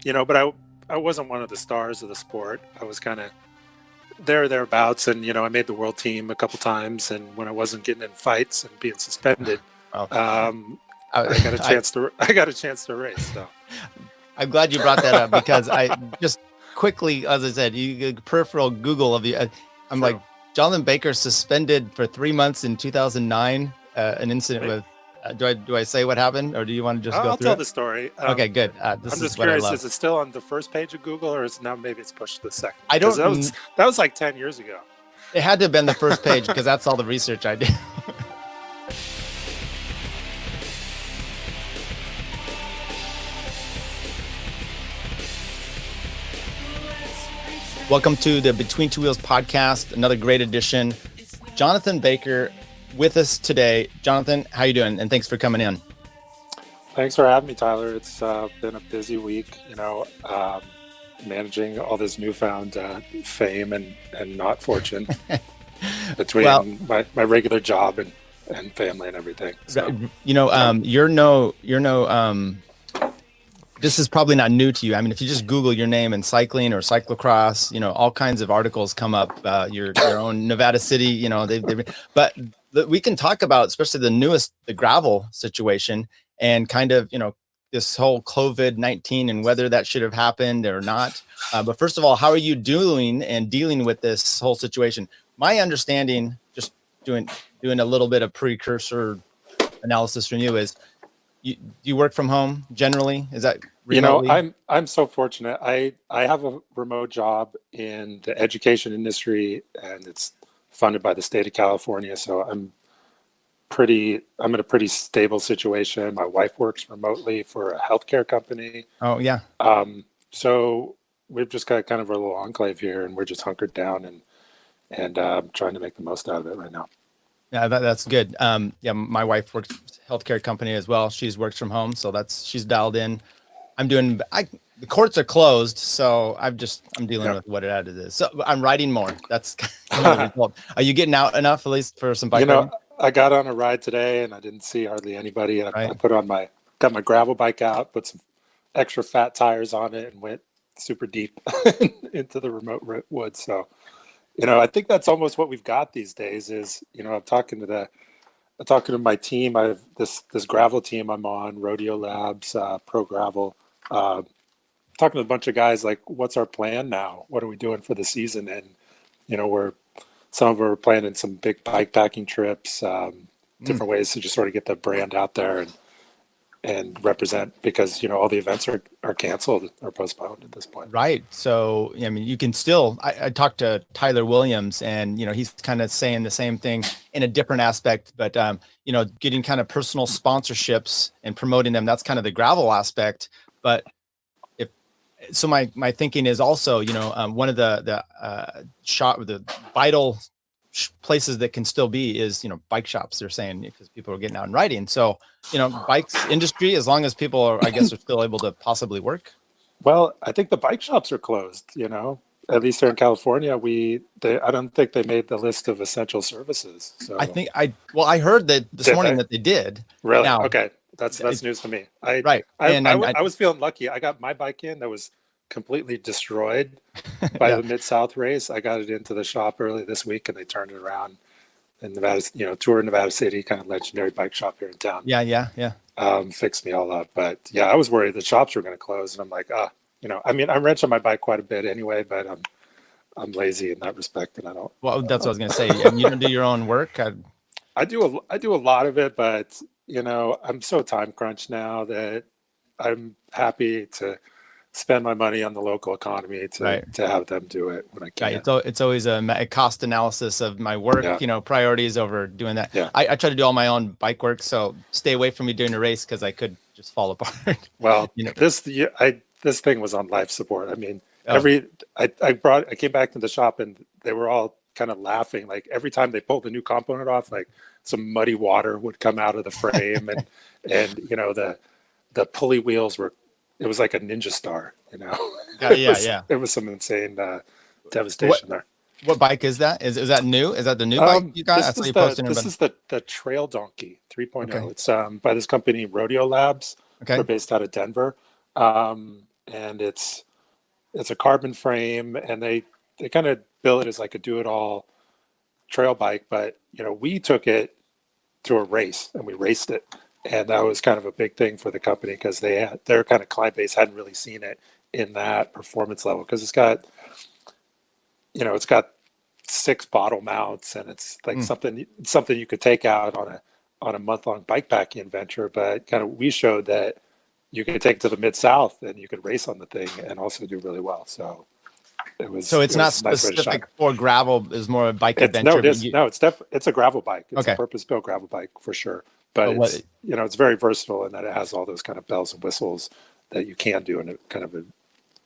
but I wasn't one of the stars of the sport. I was kind of thereabouts, and I made the world team a couple times, and when I wasn't getting in fights and being suspended, Oh. I got a chance to race. So I'm glad you brought that up, because I just quickly, as I said, you peripheral Google of you. I'm like, Jonathan Baker suspended for 3 months in 2009. An incident with. Do I say what happened, or do you want to just go through? I'll tell the story. Okay, good. I'm just curious. Is it still on the first page of Google, or is now maybe it's pushed to the second? I don't. That was like 10 years ago. It had to have been the first page, because that's all the research I did. Welcome to the Between Two Wheels podcast, another great edition. Jonathan Baker with us today. Jonathan, how you doing? And thanks for coming in. Thanks for having me, Tyler. It's been a busy week, managing all this newfound fame and not fortune between my regular job and family and everything. So, this is probably not new to you. I mean, if you just Google your name and cycling or cyclocross, all kinds of articles come up. Your own Nevada City, but we can talk about, especially the gravel situation, and kind of, this whole COVID-19 and whether that should have happened or not. But first of all, how are you doing and dealing with this whole situation? My understanding, just doing a little bit of precursor analysis from you, is you work from home generally? Is that remotely? I'm so fortunate. I have a remote job in the education industry, and it's funded by the state of California. So I'm in a pretty stable situation. My wife works remotely for a healthcare company. Oh yeah. So we've just got kind of a little enclave here, and we're just hunkered down and trying to make the most out of it right now. Yeah, that's good. My wife works healthcare company as well. She's works from home, so she's dialed in. The courts are closed, so I'm dealing with what it is. So I'm riding more. That's kind of the result. Are you getting out enough, at least for some bike riding? I got on a ride today, and I didn't see hardly anybody. I got my gravel bike out, put some extra fat tires on it, and went super deep into the remote woods. So, I think that's almost what we've got these days. Is I'm talking to my team. I have this gravel team I'm on, Rodeo Labs, Pro Gravel. Talking to a bunch of guys, like, what's our plan now? What are we doing for the season? And some of them are planning some big bike packing trips, different ways to just sort of get the brand out there and represent, because all the events are canceled or postponed at this point. Right. So I mean, you can still. I talked to Tyler Williams, and he's kind of saying the same thing in a different aspect, but getting kind of personal sponsorships and promoting them. That's kind of the gravel aspect. But my thinking is also, one of the vital places that can still be is, bike shops, they're saying, because people are getting out and riding. So, bikes industry, as long as people are still able to possibly work. Well, I think the bike shops are closed, at least here in California. I don't think they made the list of essential services. So I heard that this morning that they did. Really? Now, okay. That's news to me. I was feeling lucky. I got my bike in that was completely destroyed by the Midsouth race. I got it into the shop early this week, and they turned it around in Nevada, Tour Nevada City, kind of legendary bike shop here in town. Yeah. Fixed me all up. But yeah, I was worried the shops were going to close, and I'm like, I'm wrenching my bike quite a bit anyway, but I'm lazy in that respect, and I don't. Well, that's what I was going to say. And you don't do your own work? I do a lot of it, but I'm so time crunched now that I'm happy to spend my money on the local economy to have them do it when I can. Right. It's always a cost analysis of my work, priorities over doing that. Yeah. I try to do all my own bike work, so stay away from me during a race, because I could just fall apart. Well, this thing was on life support. I mean, I came back to the shop, and they were all kind of laughing. Like, every time they pulled a new component off, like, some muddy water would come out of the frame, and the pulley wheels it was like a ninja star, It was some insane devastation there. What bike is that? Is that new? Is that the new bike you got? This is the Trail Donkey 3.0. Okay. It's by this company, Rodeo Labs. Okay. They're based out of Denver. and it's a carbon frame, and they kind of bill it as like a do-it-all trail bike. But we took it to a race and we raced it, and that was kind of a big thing for the company because their kind of client base hadn't really seen it in that performance level, because it's got 6 bottle mounts, and it's like something you could take out on a month-long bikepacking adventure. But kind of we showed that you could take it to the Mid-South and you could race on the thing and also do really well. So it's not specific for gravel, is more a bike adventure. No, it is. It's a gravel bike. It's a purpose-built gravel bike for sure. But it's very versatile in that it has all those kind of bells and whistles that you can do in a kind of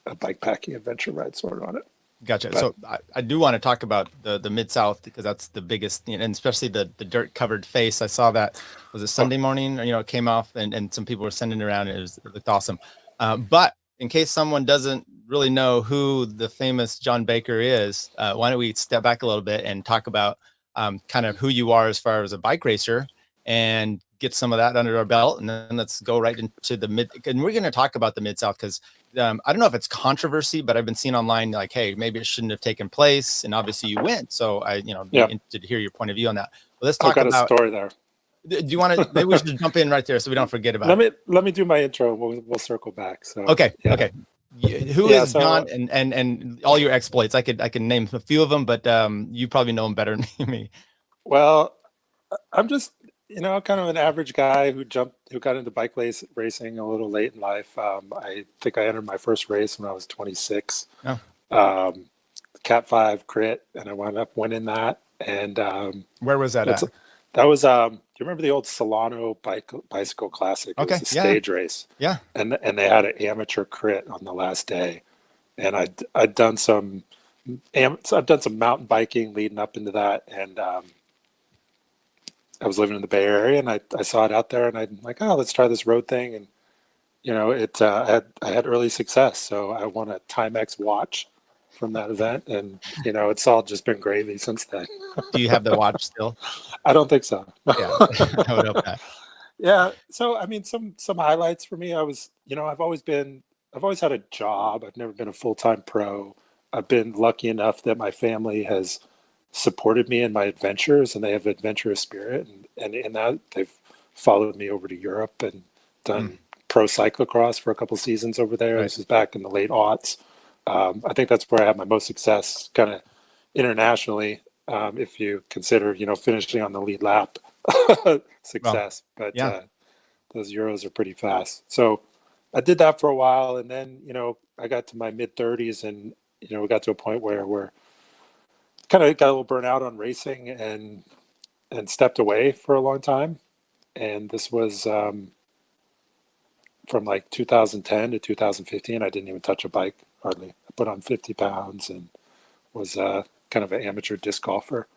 a bikepacking adventure ride sort of on it. Gotcha. So I do want to talk about the Mid-South, because that's the biggest, and especially the dirt covered face. I saw that, was it Sunday morning, it came off, and some people were sending it around, and it looked awesome. But in case someone doesn't really know who the famous John Baker is, why don't we step back a little bit and talk about kind of who you are as far as a bike racer, and get some of that under our belt, and then let's go right into the and we're going to talk about the Mid-South, because I don't know if it's controverscy, but I've been seeing online like, hey, maybe it shouldn't have taken place, and obviously you went, so I be interested to hear your point of view on that. But let's talk about a story there. Do you want to? Maybe we should jump in right there so we don't forget about it. Let me do my intro. We'll circle back. So okay. Who is John, and all your exploits? I can name a few of them, but you probably know them better than me. Well, I'm just kind of an average guy who got into bike racing a little late in life. I think I entered my first race when I was 26. Cat 5 crit, and I wound up winning that. And where was that at? That was do you remember the old Solano bicycle classic? It was a stage race. Yeah. And they had an amateur crit on the last day. And I'd done some mountain biking leading up into that, and I was living in the Bay Area, and I saw it out there, and I'm like, oh, let's try this road thing. And I had early success, so I won a Timex watch from that event, and it's all just been gravy since then. Do you have the watch still? I don't think so. Yeah, I would hope that. Yeah. So I mean, some highlights for me. I was, I've always had a job. I've never been a full-time pro. I've been lucky enough that my family has supported me in my adventures, and they have adventurous spirit, and in that they've followed me over to Europe and done pro cyclocross for a couple seasons over there. Right. This is back in the late aughts. I think that's where I had my most success kind of internationally, if you consider finishing on the lead lap success. Well, but those Euros are pretty fast. So I did that for a while, and then I got to my mid-30s, and we got to a point where we're kind of got a little burnt out on racing, and stepped away for a long time. And this was from like 2010 to 2015. I didn't even touch a bike hardly. I put on 50 pounds and was kind of an amateur disc golfer.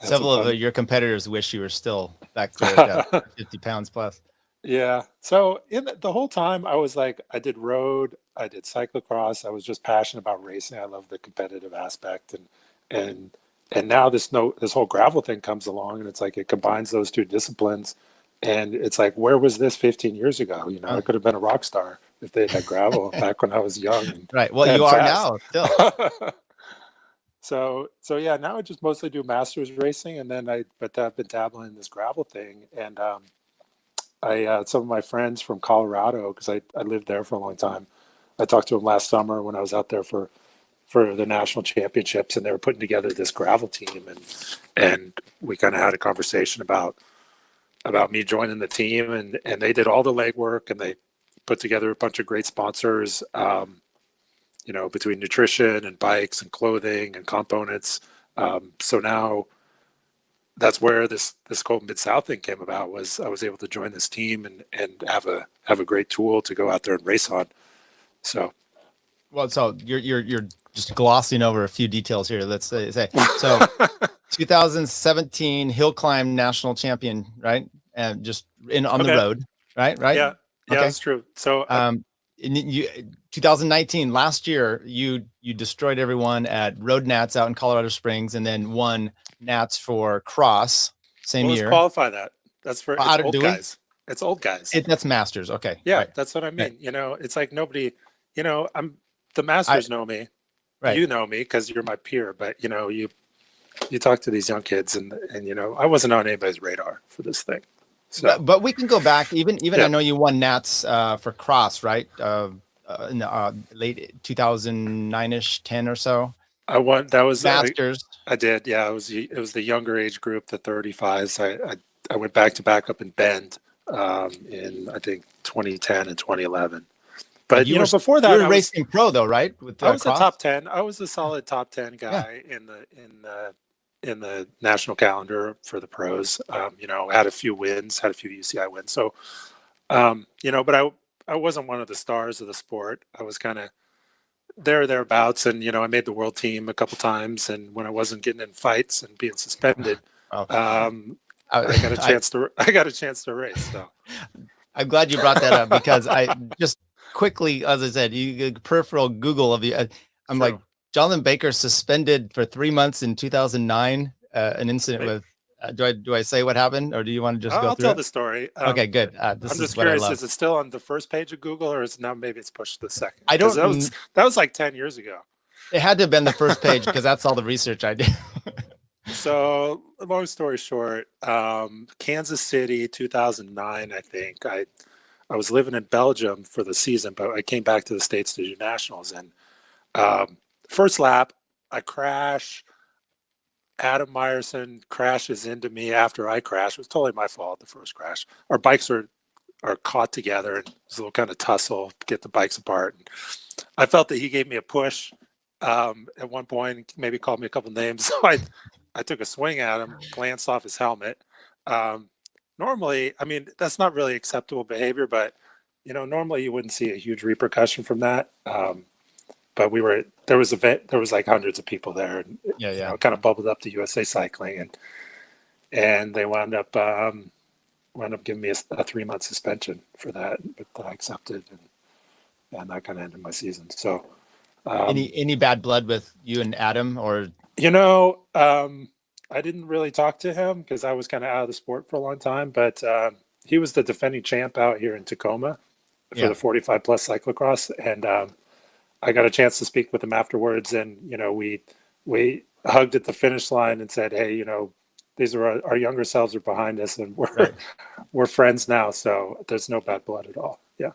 Several of your competitors wish you were still back there at 50 pounds plus. Yeah. So the whole time I was like, I did road, I did cyclocross. I was just passionate about racing. I love the competitive aspect, and now this whole gravel thing comes along, and it's like it combines those two disciplines, and it's like, where was this 15 years ago? I could have been a rock star if they had gravel back when I was young. Right. Well, you are now still. So yeah, now I just mostly do masters racing, and then I've been dabbling in this gravel thing, and some of my friends from Colorado, because I lived there for a long time. I talked to them last summer when I was out there for the national championships, and they were putting together this gravel team, and we kind of had a conversation about me joining the team, and they did all the legwork, and they put together a bunch of great sponsors, between nutrition and bikes and clothing and components. So now that's where this whole Mid-South thing came about. Was I was able to join this team and have a great tool to go out there and race on. So, well, so you're just glossing over a few details here. Let's say so. 2017 hill climb national champion, right? And just on the road, right? Yeah, okay. That's true. So, 2019 last year, you destroyed everyone at Road Nats out in Colorado Springs, and then won Nats for cross same year. Let's qualify that. That's for old guys. It's old guys. That's masters. Okay. Yeah, Right. that's what I mean. Right. You know, it's like nobody, you know, the masters know me. Right. You know me because you're my peer, but you know, you talk to these young kids and you know, I wasn't on anybody's radar for this thing. So But we can go back. Even Yeah. I know you won Nats for cross, right? In the late 2009ish, 10 or so. I won. That was Masters. I did. Yeah, it was the younger age group, the 35s. I went back to back up in Bend in I think 2010 and 2011. But you know, before that, you were racing pro though, right? With I was cross? a top 10. I was a solid top 10 guy in the national calendar for the pros. You know, had a few wins, had a few UCI wins. So, you know, but I wasn't one of the stars of the sport. I was kind of thereabouts, and you know, I made the world team a couple times. And when I wasn't getting in fights and being suspended, I got a chance to race. So, I'm glad you brought that up because I just quickly, as I said, you peripheral Google of you. I'm like, Jonathan Baker suspended for 3 months in 2009. An incident with. Do I say what happened, or do you want to just go through? I'll tell the story. Okay, good. I'm just curious. Is it still on the first page of Google, or is now maybe it's pushed to the second? I don't. That was like 10 years ago. It had to have been the first page because that's all the research I did. So, long story short, Kansas City, 2009. I think I was living in Belgium for the season, but I came back to the States to do nationals. And first lap, I crash. Adam Myserson crashes into me after I crash. It was totally my fault, the first crash. Our bikes are caught together, and there's a little kind of tussle, get the bikes apart. And I felt that he gave me a push at one point, maybe called me a couple names. So I took a swing at him, glanced off his helmet. Normally, I mean, that's not really acceptable behavior, but, you know, normally you wouldn't see a huge repercussion from that. But there was like hundreds of people there, and you know, it kind of bubbled up to USA Cycling, and they wound up giving me a 3-month suspension for that, but I accepted, and that kind of ended my season. So, any bad blood with you and Adam, or you know, I didn't really talk to him because I was kind of out of the sport for a long time, but he was the defending champ out here in Tacoma for the 45 plus cyclocross, and I got a chance to speak with him afterwards, and you know, we hugged at the finish line and said, "Hey, you know, these are our younger selves are behind us, and we're friends now." So there's no bad blood at all. Yeah.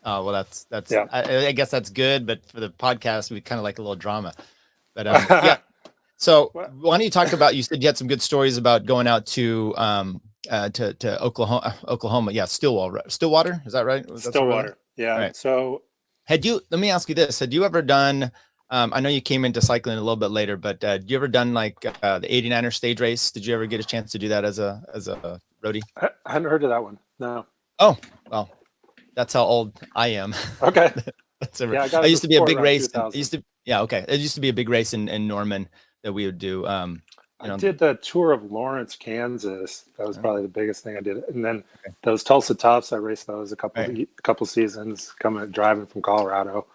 Oh well, that's I guess that's good, but for the podcast, we kind of like a little drama. But yeah. So why don't you talk about? You said you had some good stories about going out to Oklahoma. Yeah, Stillwater. Is that right? Stillwater. Yeah. Right. So. Let me ask you this. Had you ever done, I know you came into cycling a little bit later, but did you ever done like the 89er stage race? Did you ever get a chance to do that as a roadie? I hadn't heard of that one. No. Oh, well, that's how old I am. Okay. I used to be a big race. It used to be a big race in Norman that we would do. I did the tour of Lawrence, Kansas. That was probably the biggest thing I did. And then those Tulsa Toughs, I raced those a couple seasons, driving from Colorado,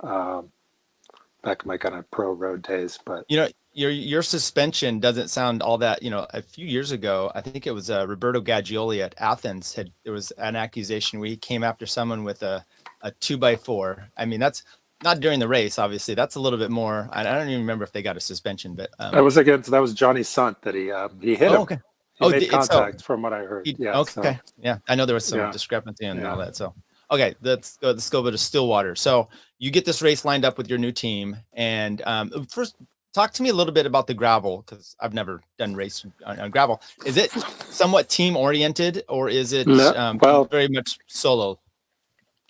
back in my kind of pro road days. But you know, your suspension doesn't sound all that. You know, a few years ago, I think it was Roberto Gaggioli at Athens there was an accusation where he came after someone with a 2x4. I mean, that's not during the race, obviously. That's a little bit more. I don't even remember if they got a suspension, but that was Johnny Sant that he hit him. Okay. He made contact from what I heard. Okay. Yeah, I know there was some discrepancy and all that. So, okay, let's go to Stillwater. So you get this race lined up with your new team, and first, talk to me a little bit about the gravel because I've never done race on gravel. Is it somewhat team oriented, or is it very much solo,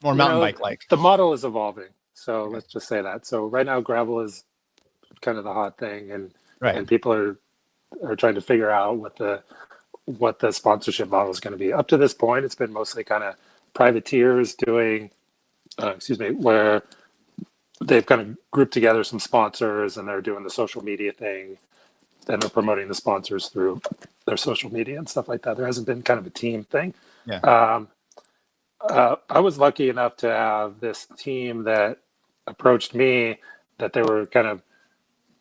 more mountain bike like? The model is evolving. So let's just say that. So right now, gravel is kind of the hot thing, and people are trying to figure out what the sponsorship model is going to be. Up to this point, it's been mostly kind of privateers doing, where they've kind of grouped together some sponsors and they're doing the social media thing, and they're promoting the sponsors through their social media and stuff like that. There hasn't been kind of a team thing. Yeah. I was lucky enough to have this team that approached me, that they were kind of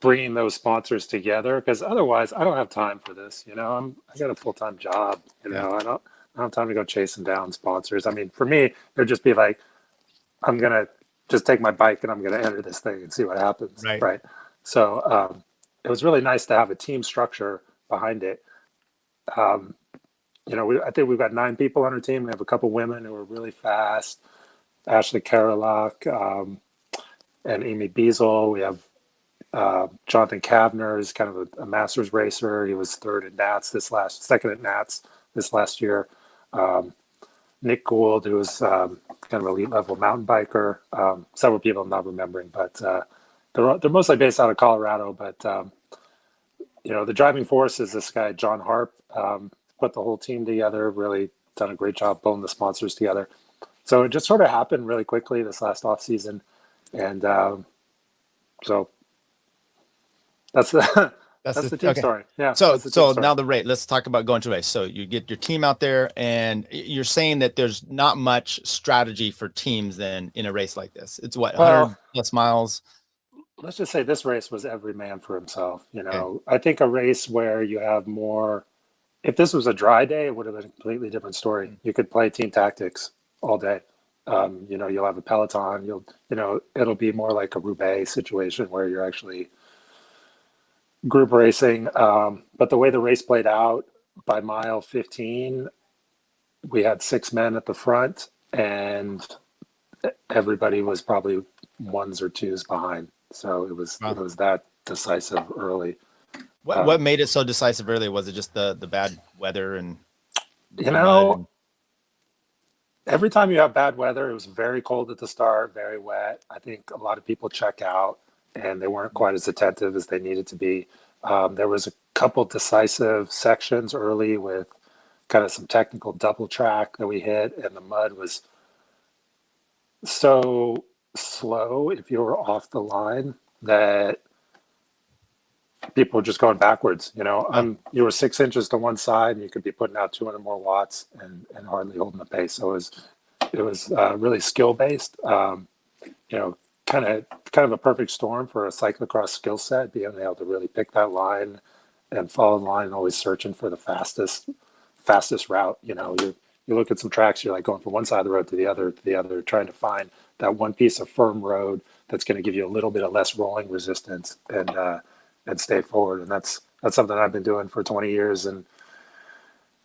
bringing those sponsors together, because otherwise I don't have time for this. You know, I got a full-time job. You know, I don't have time to go chasing down sponsors. I mean, for me, it would just be like, I'm going to just take my bike and I'm going to enter this thing and see what happens. Right. So it was really nice to have a team structure behind it. I think we've got 9 people on our team. We have a couple women who are really fast. Ashley Karalak, and Amy Beazle. We have Jonathan Kavner is kind of a masters racer. He was second at Nats this last year. Nick Gould, who was kind of elite level mountain biker. Several people I'm not remembering, but they're mostly based out of Colorado. But the driving force is this guy John Harp. Put the whole team together. Really done a great job pulling the sponsors together. So it just sort of happened really quickly this last off season, and so that's the team story. Yeah. So now the race. Let's talk about going to race. So you get your team out there, and you're saying that there's not much strategy for teams then in a race like this. It's what 100 plus miles. Let's just say this race was every man for himself. Okay. I think a race where you have more. If this was a dry day, it would have been a completely different story. You could play team tactics all day. You'll have a peloton. It'll be more like a Roubaix situation where you're actually group racing. But the way the race played out, by mile 15, we had 6 men at the front, and everybody was probably 1s or 2s behind. So it was that decisive early. What made it so decisive early? Was it just the bad weather and every time you have bad weather, it was very cold at the start, very wet. I think a lot of people check out and they weren't quite as attentive as they needed to be. There was a couple decisive sections early with kind of some technical double track that we hit, and the mud was so slow if you were off the line that people were just going backwards. You were 6 inches to one side and you could be putting out 200 more watts and hardly holding the pace. So it was really skill based, kind of a perfect storm for a cyclocross skill set, being able to really pick that line and follow the line and always searching for the fastest route. You look at some tracks, you're like going from one side of the road to the other, trying to find that one piece of firm road that's going to give you a little bit of less rolling resistance and stay forward. And that's something I've been doing for 20 years. And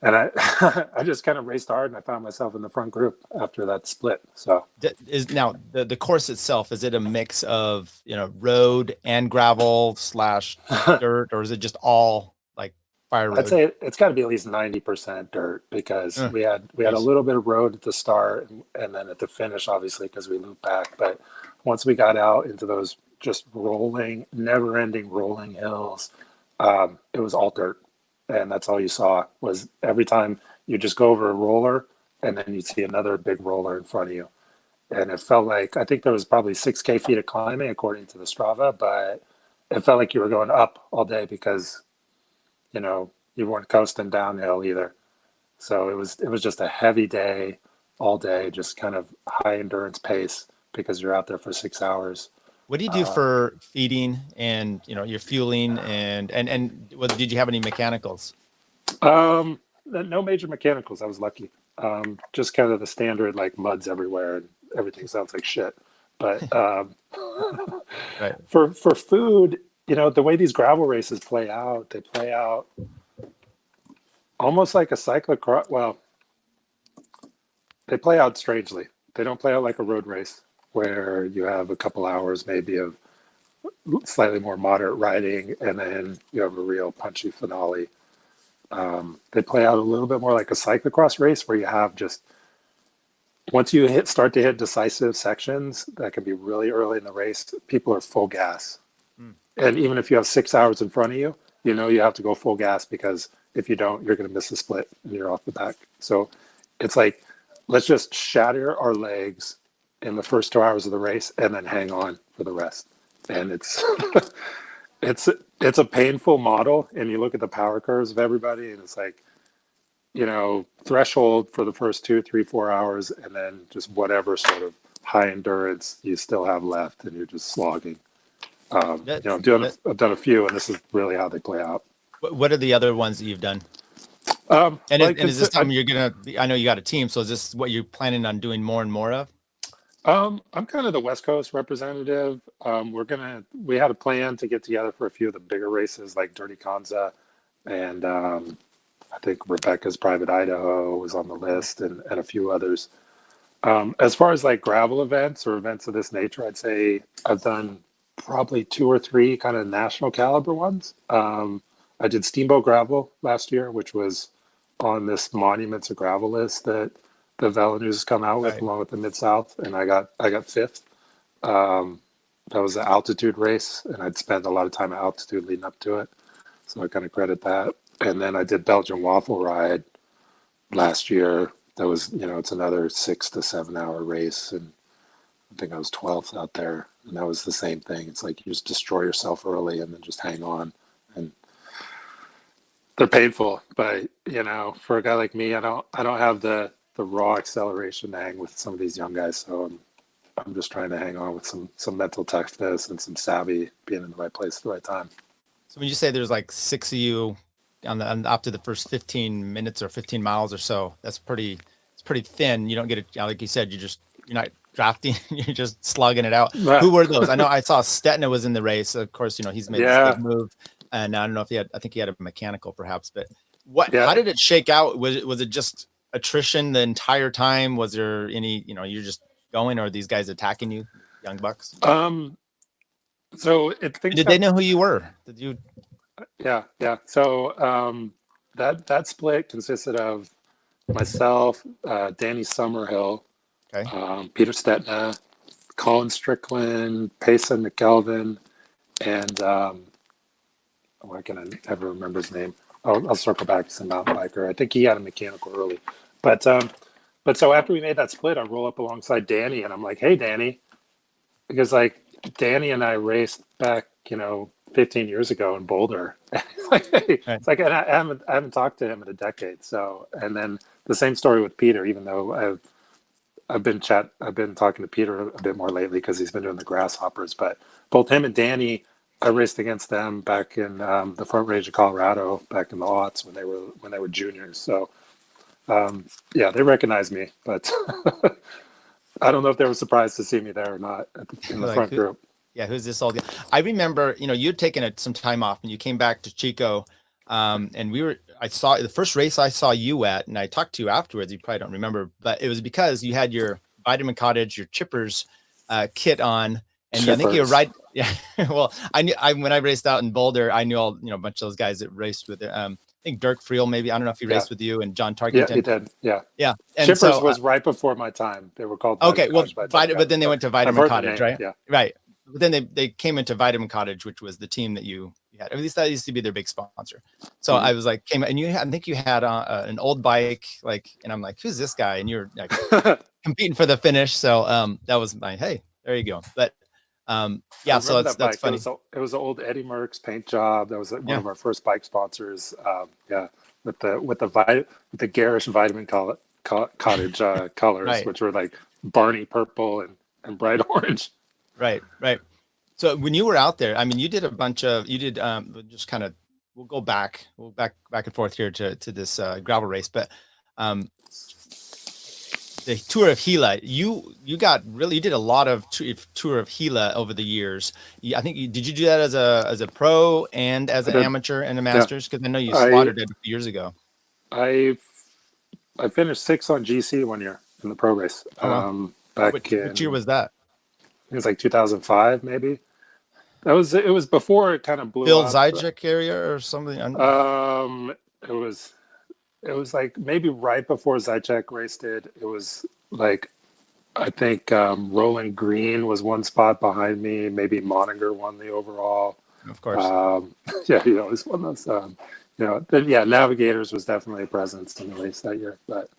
I I just kind of raced hard, and I found myself in the front group after that split. So is now the course itself, is it a mix of, road and gravel / dirt, or is it just all like fire road? I'd say it's got to be at least 90% dirt, because we had a little bit of road at the start and then at the finish, obviously, because we looped back. But once we got out into those just rolling, never-ending rolling hills, it was all dirt. And that's all you saw. Was every time you just go over a roller and then you'd see another big roller in front of you. And it felt like, I think there was probably 6K feet of climbing according to the Strava, but it felt like you were going up all day because, you weren't coasting downhill either. So it was just a heavy day all day, just kind of high endurance pace because you're out there for 6 hours. What do you do for feeding and, your fueling and did you have any mechanicals? No major mechanicals. I was lucky. Just kind of the standard, like muds everywhere and everything sounds like shit. But right. For food, the way these gravel races play out, they play out almost like a cyclocross. Well, they play out strangely. They don't play out like a road race, where you have a couple hours maybe of slightly more moderate riding, and then you have a real punchy finale. They play out a little bit more like a cyclocross race, where you have just, once you start to hit decisive sections that can be really early in the race, people are full gas. And even if you have 6 hours in front of you, you have to go full gas, because if you don't, you're going to miss a split and you're off the back. So it's like, let's just shatter our legs in the first 2 hours of the race and then hang on for the rest. And it's it's a painful model, and you look at the power curves of everybody and it's like, threshold for the first 2, 3, 4 hours, and then just whatever sort of high endurance you still have left, and you're just slogging. I've done a few, and this is really how they play out. What are the other ones that you've done? And is this something you're gonna? I know you got a team, so is this what you're planning on doing more and more of? I'm kind of the West Coast representative. We had a plan to get together for a few of the bigger races like Dirty Kanza, and I think Rebecca's Private Idaho was on the list, and a few others. As far as like gravel events or events of this nature, I'd say I've done probably 2 or 3 kind of national caliber ones. I did Steamboat Gravel last year, which was on this Monuments of Gravel list that the Velo News has come out with, along with the Midsouth, and I got 5th. That was an altitude race, and I'd spent a lot of time at altitude leading up to it, so I kind of credit that. And then I did Belgian Waffle Ride last year. That was, it's another 6 to 7 hour race, and I think I was 12th out there, and that was the same thing. It's like you just destroy yourself early and then just hang on, and they're painful. But for a guy like me, I don't have the raw acceleration to hang with some of these young guys, so I'm just trying to hang on with some mental toughness and some savvy, being in the right place at the right time. So when you say there's like 6 of you after the first 15 minutes or 15 miles or so, it's pretty thin. You don't get it, like you said, you're not drafting, you're just slugging it out. Who were those? I know I saw Stetna was in the race. Of course, he's made this big move, and I don't know if I think he had a mechanical perhaps, but how did it shake out? Was it just attrition the entire time? Was there any, you're just going, or are these guys attacking you, young bucks? So did they know who you were? Did you? Yeah. So that split consisted of myself, Danny Summerhill, Peter Stetna, Colin Strickland, Payson McKelvin, and why can I never remember his name? I'll circle back to some mountain biker. I think he had a mechanical early, but so after we made that split, I roll up alongside Danny, and I'm like, "Hey, Danny," because like Danny and I raced back, 15 years ago in Boulder. It's like I haven't talked to him in a decade. So, and then the same story with Peter, even though I've been talking to Peter a bit more lately because he's been doing the grasshoppers. But both him and Danny, I raced against them back in the Front Range of Colorado back in the aughts when they were juniors. So they recognized me, but I don't know if they were surprised to see me there or not in the front group. Yeah, who's this old guy? I remember, you'd taken some time off and you came back to Chico, and I saw the first race I saw you at, and I talked to you afterwards. You probably don't remember, but it was because you had your Vitamin Cottage, your Chippers kit on, and I think you were right. Yeah, well, when I raced out in Boulder, I knew all a bunch of those guys that raced with it. I think Dirk Friel, maybe, I don't know if he raced with you, and John Tarkington. Yeah, he did. Yeah. And Chippers was right before my time. They were called. Okay, but then they went to Vitamin Cottage, right? Yeah, right. But then they came into Vitamin Cottage, which was the team that you had. At least that used to be their big sponsor. So I was like, and I think you had an old bike, and I'm like, who's this guy? And you're like competing for the finish. So that was hey, there you go. But so that's funny. It was an old Eddie Merckx paint job. That was one of our first bike sponsors. With the garish Vitamin Cottage colors, right, which were like Barney purple and bright orange. Right. So when you were out there, you did just kind of, we'll go back and forth here to this gravel race, but the Tour of Gila, you did a lot of Tour of Gila over the years. I think did you do that as a pro and as an amateur and a masters? Because I know you slaughtered it a few years ago. I finished 6th on GC one year in the pro race. Which year was that? It was like 2005, maybe. It was before it kind of blew Bill up. Zajac area or something. It was like maybe right before Zajac raced it. It was like, I think Roland Green was one spot behind me. Maybe Moninger won the overall. Of course. It's one of those. Navigators was definitely a presence in the race that year, but.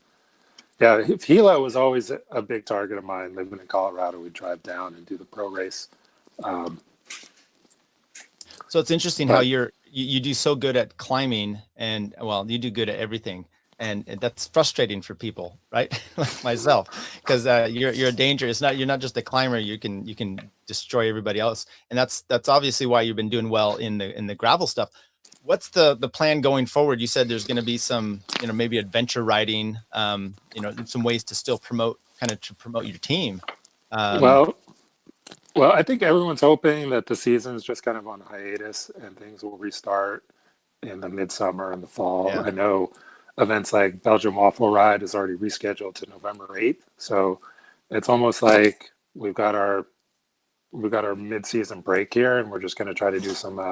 Yeah, Gila was always a big target of mine. Living in Colorado, we'd drive down and do the pro race. So it's interesting how you do so good at climbing, and you do good at everything, and that's frustrating for people, right? Like myself, because you're a danger. You're not just a climber. You can destroy everybody else, and that's obviously why you've been doing well in the gravel stuff. what's the plan going forward? You said there's going to be some, maybe adventure riding, some ways to still promote your team. Well, I think everyone's hoping that the season's just kind of on hiatus and things will restart in the midsummer and the fall. Yeah. I know events like Belgium Waffle Ride is already rescheduled to November 8th. So it's almost like we've got our mid-season break here, and we're just going to try to do some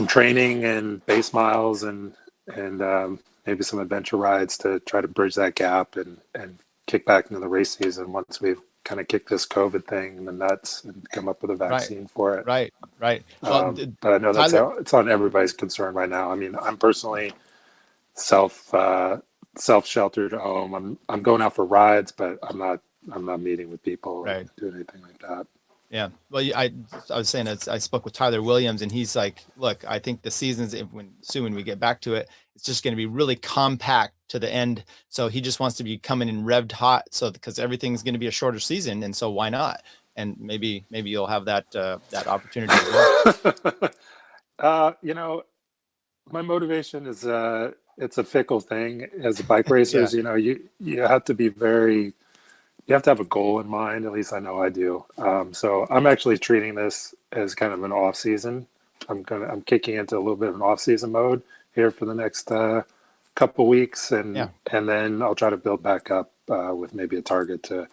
training and base miles and maybe some adventure rides to try to bridge that gap and kick back into the race season once we've kind of kicked this COVID thing in the nuts and come up with a vaccine for it. Right. Well, but I know it's on everybody's concern right now. I mean, I'm personally self-sheltered at home. I'm going out for rides, but I'm not meeting with people or doing anything like that. Yeah. Well, I was saying, I spoke with Tyler Williams, and he's like, look, I think the seasons, when we get back to it, it's just going to be really compact to the end. So he just wants to be coming in revved hot. So, because everything's going to be a shorter season. And so why not? And maybe you'll have that opportunity as well. My motivation is, it's a fickle thing as a bike racers. Yeah. You have to be you have to have a goal in mind. At least I know I do. So I'm actually treating this as kind of an off season. I'm kicking into a little bit of an off season mode here for the next couple weeks, and then I'll try to build back up with maybe a target to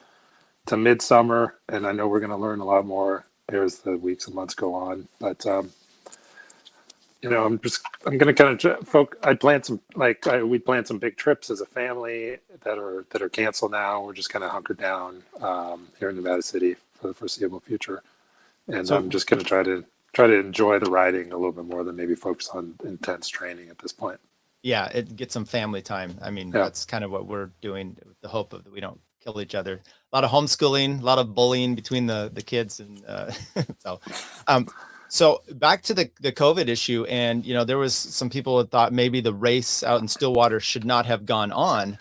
midsummer. And I know we're going to learn a lot more here as the weeks and months go on. But I'm going to kind of we planned some big trips as a family that are canceled now. We're just kind of hunkered down here in Nevada City for the foreseeable future. And so I'm just going to try to enjoy the riding a little bit more than maybe focus on intense training at this point. Yeah, it gets some family time. I mean, that's kind of what we're doing with the hope of that we don't kill each other. A lot of homeschooling, a lot of bullying between the kids, and so back to the COVID issue, and there was some people that thought maybe the race out in Stillwater should not have gone on.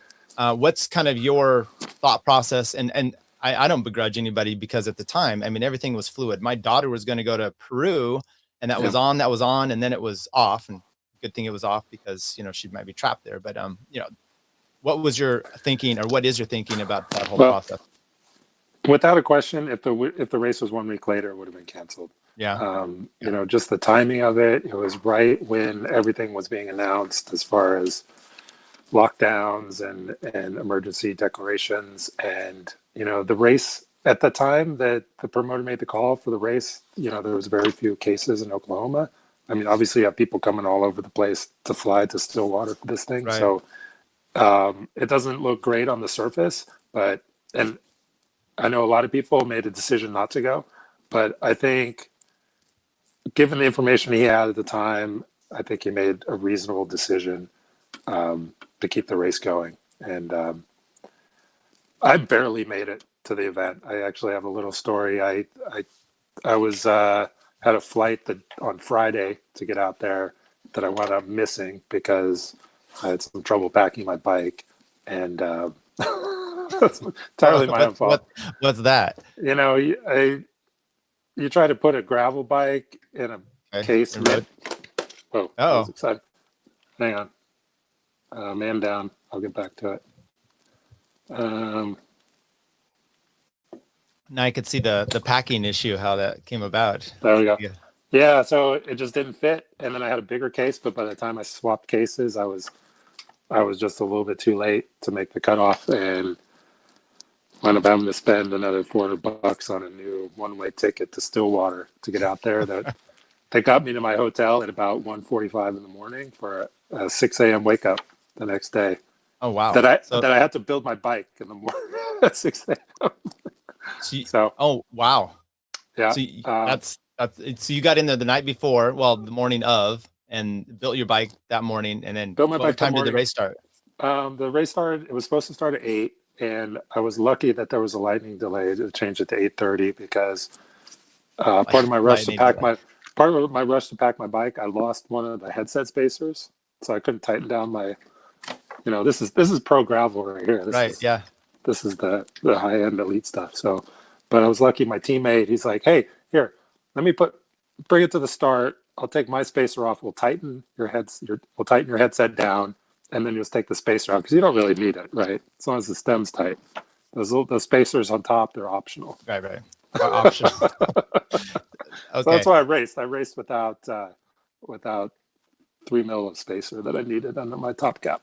What's kind of your thought process? And I don't begrudge anybody, because at the time, I mean, everything was fluid. My daughter was going to go to Peru, and that was on, and then it was off. And good thing it was off, because she might be trapped there. But what was your thinking, or what is your thinking about that whole process? Without a question, if the race was 1 week later, it would have been canceled. Yeah. Just the timing of it. It was right when everything was being announced as far as lockdowns and emergency declarations. And, the race at the time that the promoter made the call for the race, there was very few cases in Oklahoma. I mean, obviously you have people coming all over the place to fly to Stillwater for this thing. Right. So it doesn't look great on the surface, and I know a lot of people made a decision not to go, but I think given the information he had at the time, I think he made a reasonable decision to keep the race going. And I barely made it to the event. I actually have a little story. I was had a flight on Friday to get out there that I wound up missing because I had some trouble packing my bike, and that's entirely my own fault. What's that? You try to put a gravel bike in a case. Oh, I was excited. Hang on. Man down. I'll get back to it. Now I could see the packing issue, how that came about. There we go. Yeah, so it just didn't fit, and then I had a bigger case, but by the time I swapped cases, I was just a little bit too late to make the cutoff, and wound up having to spend another $400 on a new one-way ticket to Stillwater to get out there. That got me to my hotel at about 1:45 in the morning for a 6 a.m. wake up the next day. Oh wow! That I had to build my bike in the morning at 6 a.m. So oh wow! Yeah, so that's so you got in there the night before, the morning of, and built your bike that morning, and then built my bike. What time did the race start? The race started. It was supposed to start at 8, and I was lucky that there was a lightning delay to change it to 8:30 because part of my rush to pack my bike, I lost one of the headset spacers, so I couldn't tighten down my. This is pro gravel right here. This is the high end elite stuff. So, but I was lucky. My teammate, he's like, "Hey, here, let me bring it to the start, I'll take my spacer off. We'll tighten your headset down, and then just take the spacer out because you don't really need it, right? As long as the stem's tight. Those spacers on top, they're optional. Right. Optional. So Okay. that's why I raced. I raced without 3 mil of spacer that I needed under my top cap.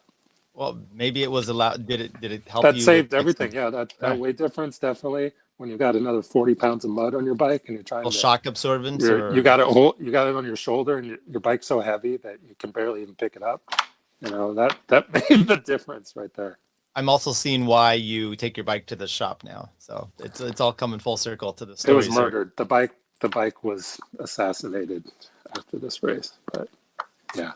Well, maybe it was allowed. Did it help That you? saved with everything. some- Yeah, that weight difference definitely. When you got another 40 pounds of mud on your bike and you're trying to shock absorbance, you got it on your shoulder, and your bike's so heavy that you can barely even pick it up. You know, that made the difference right there. I'm also seeing why you take your bike to the shop now. So it's all coming full circle to the story. It was murdered. The bike was assassinated after this race. But yeah,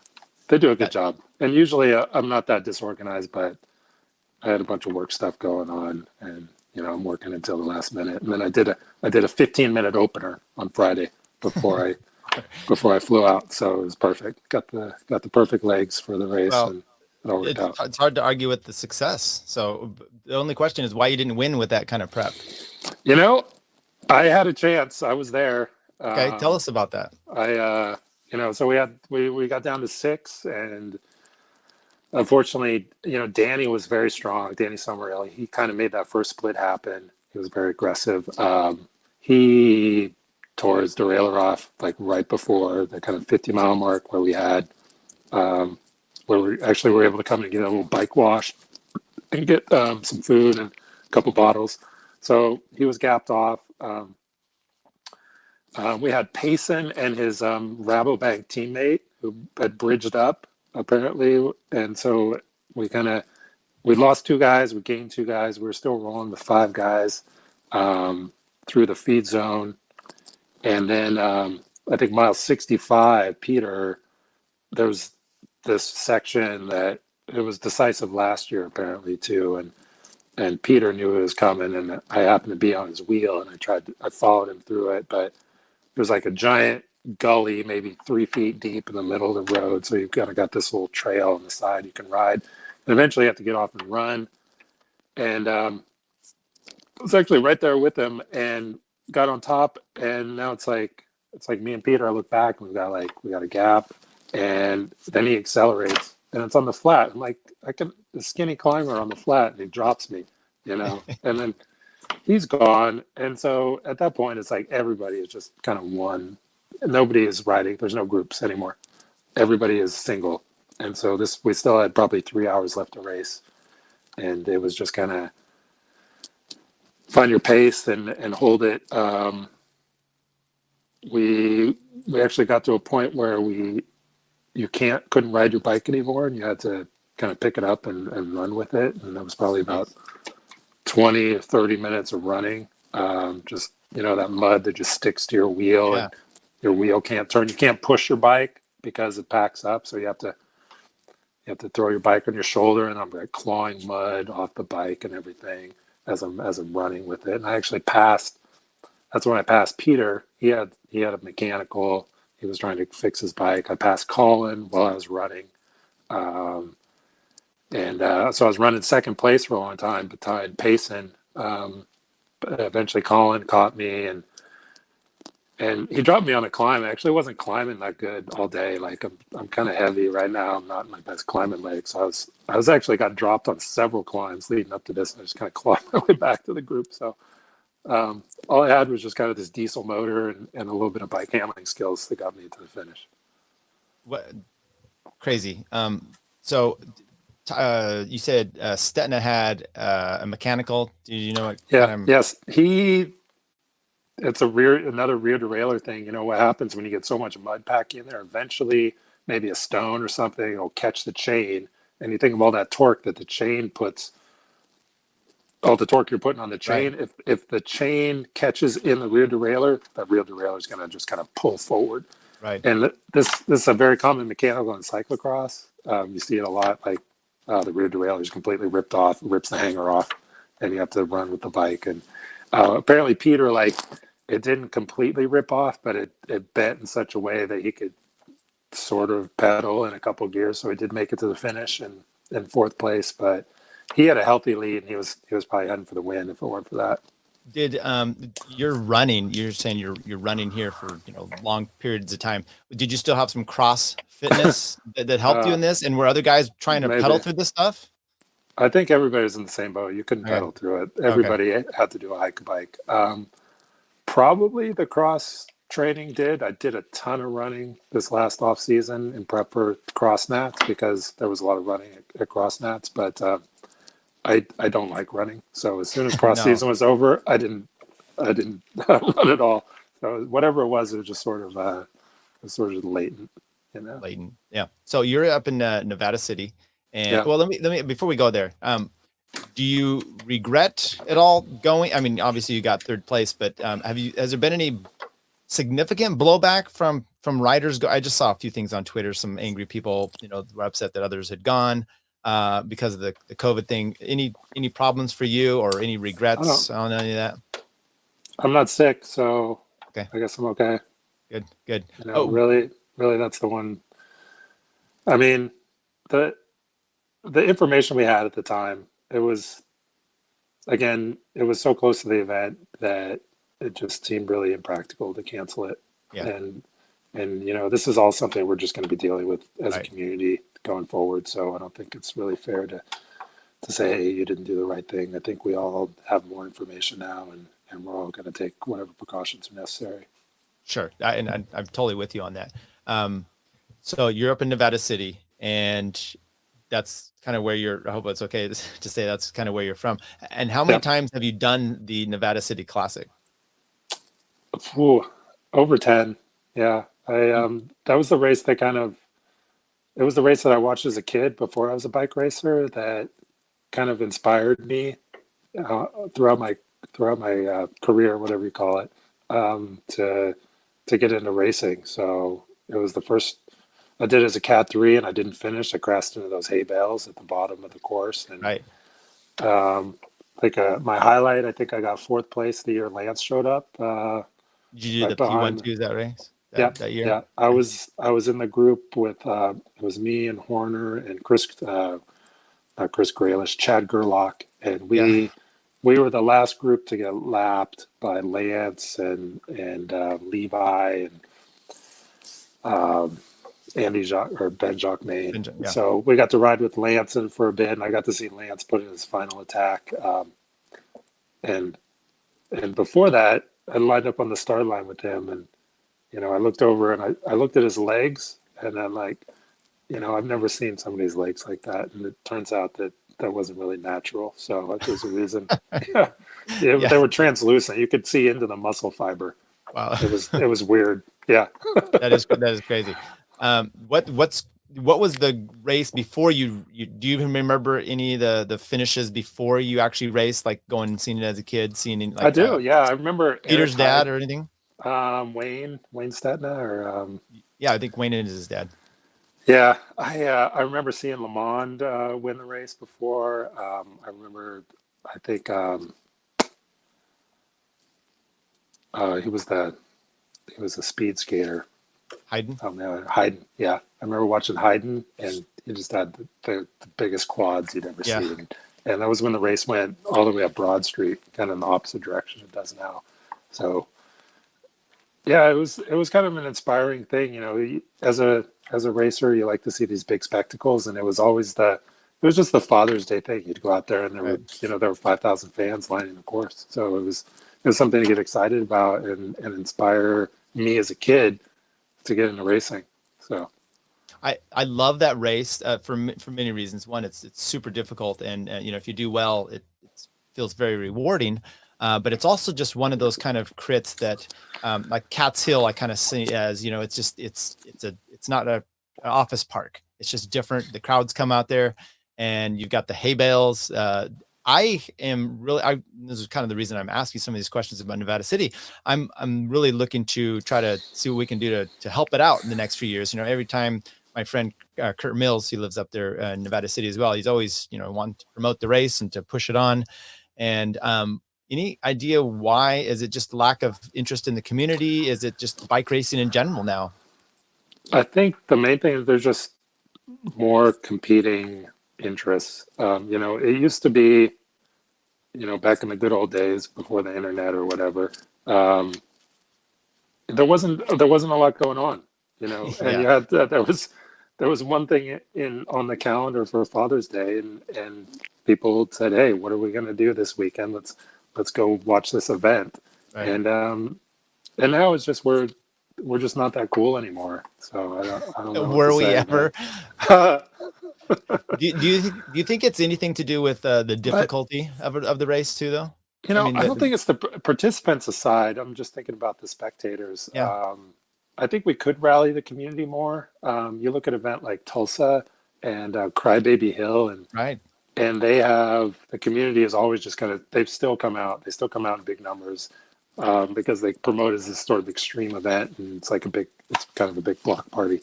they do a good job. And usually I'm not that disorganized, but I had a bunch of work stuff going on, and I'm working until the last minute. And then I did a 15-minute opener on Friday before I flew out, so it was perfect. Got the perfect legs for the race, and it all worked out. It's hard to argue with the success. So the only question is why you didn't win with that kind of prep. I had a chance. I was there. Okay, tell us about that. So we got down to 6, and unfortunately, Danny was very strong. Danny Summerell, he kind of made that first split happen. He was very aggressive. He tore his derailleur off like right before the kind of 50-mile mark where we had, where we actually were able to come and get a little bike wash and get some food and a couple bottles. So he was gapped off. We had Payson and his Rabobank teammate who had bridged up apparently, and so we lost 2 guys, we gained 2 guys. We were still rolling with 5 guys through the feed zone, and then I think mile 65, Peter, there was this section that it was decisive last year apparently too, and Peter knew it was coming, and I happened to be on his wheel, and I followed him through it, but it was like a giant gully, maybe 3 feet deep in the middle of the road. So you've got this little trail on the side you can ride, and eventually you have to get off and run. And I was actually right there with him and got on top. And now it's like me and Peter. I look back and we got a gap, and then he accelerates, and it's on the flat. I'm like, the skinny climber on the flat, and he drops me, and then he's gone. And so at that point, it's like everybody is just kind of one. Nobody is riding. There's no groups anymore. Everybody is single. And so we still had probably 3 hours left to race. And it was just kind of find your pace and hold it. We actually got to a point where you couldn't ride your bike anymore, and you had to kind of pick it up and run with it. And that was probably about 20 or 30 minutes of running. Just, that mud that just sticks to your wheel, and your wheel can't turn. You can't push your bike because it packs up. So you have to throw your bike on your shoulder, and I'm like clawing mud off the bike and everything as I'm running with it. And I actually passed. That's when I passed Peter. He had a mechanical. He was trying to fix his bike. I passed Colin while I was running. So I was running second place for a long time behind Payson. But eventually Colin caught me, and he dropped me on a climb. I actually wasn't climbing that good all day. Like I'm kind of heavy right now. I'm not in my best climbing legs. So I was actually got dropped on several climbs leading up to this, and I just kind of clawed my way back to the group. So all I had was just kind of this diesel motor and a little bit of bike handling skills that got me to the finish. What crazy. So you said Stetna had a mechanical. Do you know what? Yes. It's another rear derailleur thing. What happens when you get so much mud pack in there? Eventually, maybe a stone or something will catch the chain, and you think of all that torque that the chain puts. All the torque you're putting on the chain. Right. If the chain catches in the rear derailleur, that rear derailleur is going to just kind of pull forward. Right. And this is a very common mechanical in cyclocross. You see it a lot. Like the rear derailleur is completely ripped off, rips the hanger off, and you have to run with the bike. And apparently Peter, it didn't completely rip off, but it bent in such a way that he could sort of pedal in a couple gears. So he did make it to the finish and in 4th place, but he had a healthy lead, and he was probably heading for the win if it weren't for that. Did you're running? You're saying you're running here for long periods of time. Did you still have some cross fitness that helped you in this? And were other guys trying to pedal Maybe. through this stuff? I think everybody's in the same boat. You couldn't Okay. pedal through it. Okay. Everybody had to do a hike bike. Probably the cross training did. I did a ton of running this last off season in prep for cross nats because there was a lot of running at cross nats. But I don't like running. So as soon as cross No. season was over, I didn't run at all. So whatever it was just sort of latent, Layton. Yeah. So you're up in Nevada City, and Yeah. well, let me before we go there. Do you regret at all going? I mean, obviously you got third place, but has there been any significant blowback from riders? I just saw a few things on Twitter. Some angry people, were upset that others had gone because of the COVID thing. Any problems for you or any regrets on any of that? I'm not sick, so Okay. I guess I'm okay. Good. Really, that's the one. I mean, the information we had at the time, it was so close to the event that it just seemed really impractical to cancel it. Yeah. And this is all something we're just going to be dealing with as a Right. community going forward. So I don't think it's really fair to say, hey, you didn't do the right thing. I think we all have more information now, and we're all going to take whatever precautions are necessary. Sure. I'm totally with you on that. So you're up in Nevada City, and that's kind of where I hope it's okay to say that's kind of where you're from. And how many times have you done the Nevada City Classic? Ooh, over 10. Yeah. That was the race that it was the race that I watched as a kid before I was a bike racer that kind of inspired me throughout my career, whatever you call it, to get into racing. So it was the first I did as a Cat 3, and I didn't finish. I crashed into those hay bales at the bottom of the course. And Right. my highlight, I think I got 4th place the year Lance showed up. Did you do the P1-2 that race? That year? Yeah. I was in the group with it was me and Horner and Chris, not Chris Graylish, Chad Gerlach, and we were the last group to get lapped by Lance and Levi and Andy Jacques or Ben Jacquemain. Yeah. So we got to ride with Lance for a bit, and I got to see Lance put in his final attack. And before that, I lined up on the start line with him, and I looked over and I looked at his legs, and I'm like, I've never seen somebody's legs like that, and it turns out that wasn't really natural. So there's a reason. They were translucent. You could see into the muscle fiber. Wow. It was weird. Yeah. That is crazy. What was the race before you do you even remember any of the finishes before you actually raced, like going and seeing it as a kid, I do. Yeah. I remember Peter's dad or anything. Wayne Stetna or yeah, I think Wayne is his dad. Yeah, I remember seeing Lamond win the race before. I remember, I think he was a speed skater. Hayden? Oh man, Hayden. Yeah, I remember watching Hayden, and he just had the biggest quads you'd ever seen. And that was when the race went all the way up Broad Street, kind of in the opposite direction it does now. So, yeah, it was kind of an inspiring thing. As a racer, you like to see these big spectacles, and it was just the Father's Day thing. You'd go out there, and there were 5,000 fans lining the course. So it was something to get excited about and inspire me as a kid to get into racing. So I love that race for many reasons. One, it's super difficult, and if you do well, it feels very rewarding. But it's also just one of those kind of crits that, like Cat's Hill, I kind of see as it's not an office park. It's just different. The crowds come out there, and you've got the hay bales. This is kind of the reason I'm asking some of these questions about Nevada City. I'm really looking to try to see what we can do to help it out in the next few years. Every time my friend Curt Mills, he lives up there in Nevada City as well. He's always wanting to promote the race and to push it on. And any idea why? Is it just lack of interest in the community? Is it just bike racing in general now? I think the main thing is there's just more competing interests. It used to be, back in the good old days before the internet or whatever, there wasn't a lot going on, and Yeah. you had there was one thing on the calendar for Father's Day, and people said, "Hey, what are we going to do this weekend? Let's go watch this event." Right. And now it's just we're just not that cool anymore. So I don't know. Were we ever? Man. Do you think it's anything to do with the difficulty of the race too, though? I don't think it's the participants aside. I'm just thinking about the spectators. Yeah. I think we could rally the community more. You look at an event like Tulsa and Crybaby Hill, Right. and the community is always just they still come out in big numbers because they promote as this sort of extreme event, and it's kind of a big block party.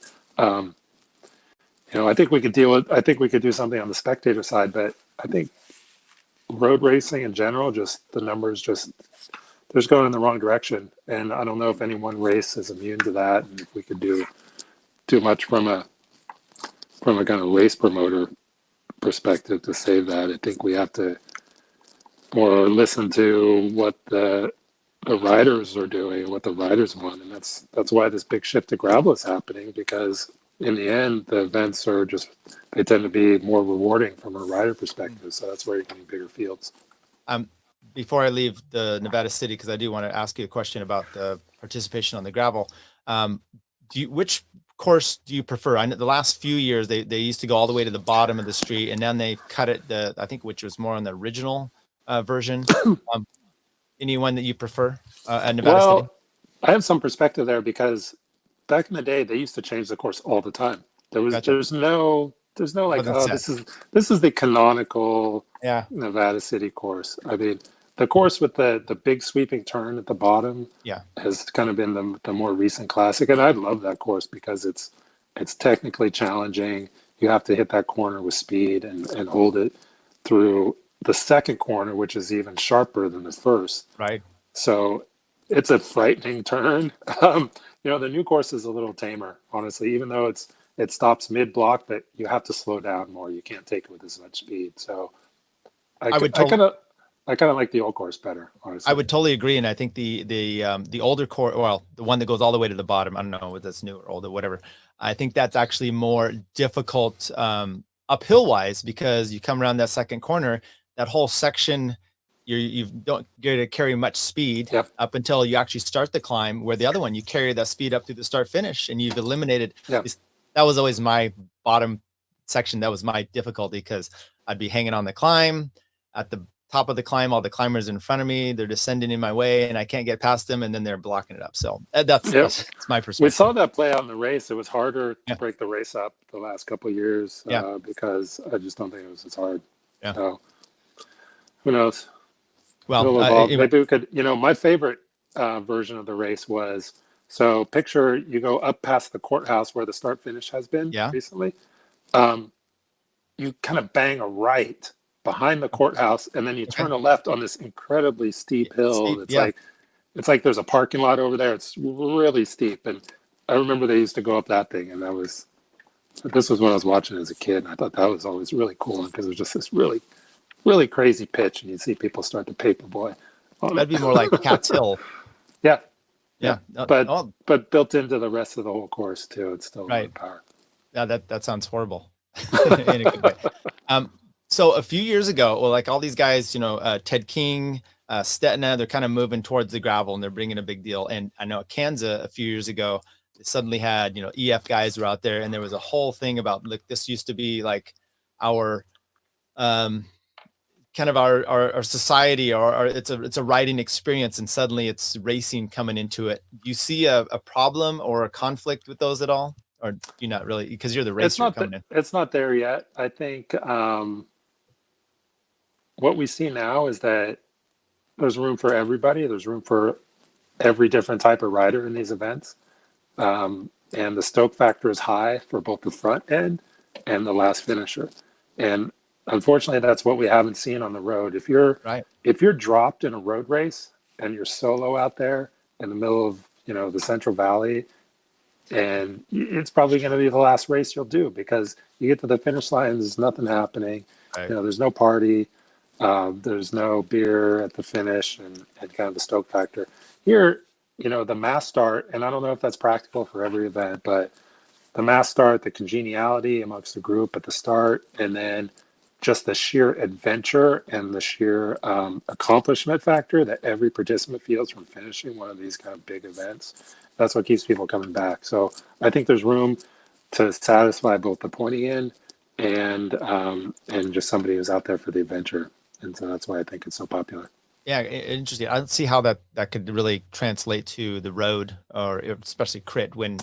I think we could do something on the spectator side, but I think road racing in general, just the numbers they're just going in the wrong direction. And I don't know if any one race is immune to that, and if we could do too much from a kind of race promoter perspective to save that. I think we have to more listen to what the riders are doing, what the riders want. And that's why this big shift to gravel is happening, because in the end, the events they tend to be more rewarding from a rider perspective. So that's where you're getting bigger fields. Before I leave the Nevada City, because I do want to ask you a question about the participation on the gravel. Which course do you prefer? I know the last few years they used to go all the way to the bottom of the street, and then they cut it I think which was more on the original version. Anyone that you prefer at Nevada City? I have some perspective there, because back in the day they used to change the course all the time. There's no like, this is the canonical Nevada City course. I mean, the course with the big sweeping turn at the bottom has kind of been the more recent classic, and I love that course because it's technically challenging. You have to hit that corner with speed and hold it through the second corner, which is even sharper than the first. Right. So it's a frightening turn. The new course is a little tamer, honestly, even though it stops mid-block, but you have to slow down more. You can't take it with as much speed. So I kind of like the old course better, honestly. I would totally agree, and I think the older course, well, the one that goes all the way to the bottom, I don't know if that's new or old or whatever. I think that's actually more difficult uphill wise, because you come around that second corner, that whole section, you don't get to carry much speed up until you actually start the climb, where the other one, you carry that speed up through the start finish, and you've eliminated. That was always my bottom section. That was my difficulty, because I'd be hanging on the climb at the top of the climb. All the climbers in front of me, they're descending in my way, and I can't get past them, and then they're blocking it up. So that's my perspective. We saw that play out in the race. It was harder to break the race up the last couple of years because I just don't think it was as hard. So who knows? Well, maybe we could, my favorite version of the race was, so picture you go up past the courthouse where the start finish has been recently. You kind of bang a right behind the courthouse, and then you turn a left on this incredibly steep hill. It's like there's a parking lot over there. It's really steep. And I remember they used to go up that thing, and this was when I was watching as a kid, and I thought that was always really cool, because it was just this really, really crazy pitch, and you'd see people start to paperboy. That'd be more like Cat's Hill. Yeah. But built into the rest of the whole course too. It's still right. Power. Yeah, that sounds horrible in a good way. So a few years ago, well, like all these guys, Ted King, Stetna, they're kind of moving towards the gravel, and they're bringing a big deal. And I know at Kansas a few years ago, they suddenly had, EF guys were out there, and there was a whole thing about, look, this used to be like our kind of our society, or it's a riding experience, and suddenly it's racing coming into it. Do you see a problem or a conflict with those at all, or do you not really, because you're the racer coming in? It's not there yet. I think what we see now is that there's room for everybody. There's room for every different type of rider in these events, and the stoke factor is high for both the front end and the last finisher. And unfortunately, that's what we haven't seen on the road. If you're dropped in a road race and you're solo out there in the middle of the Central Valley, and it's probably going to be the last race you'll do, because you get to the finish line, there's nothing happening. There's no party. There's no beer at the finish and kind of the stoke factor. Here, the mass start, and I don't know if that's practical for every event, but the mass start, the congeniality amongst the group at the start, and then just the sheer adventure and the sheer accomplishment factor that every participant feels from finishing one of these kind of big events. That's what keeps people coming back. So I think there's room to satisfy both the pointy end and just somebody who's out there for the adventure. And so that's why I think it's so popular. Yeah, interesting. I don't see how that could really translate to the road, or especially crit, when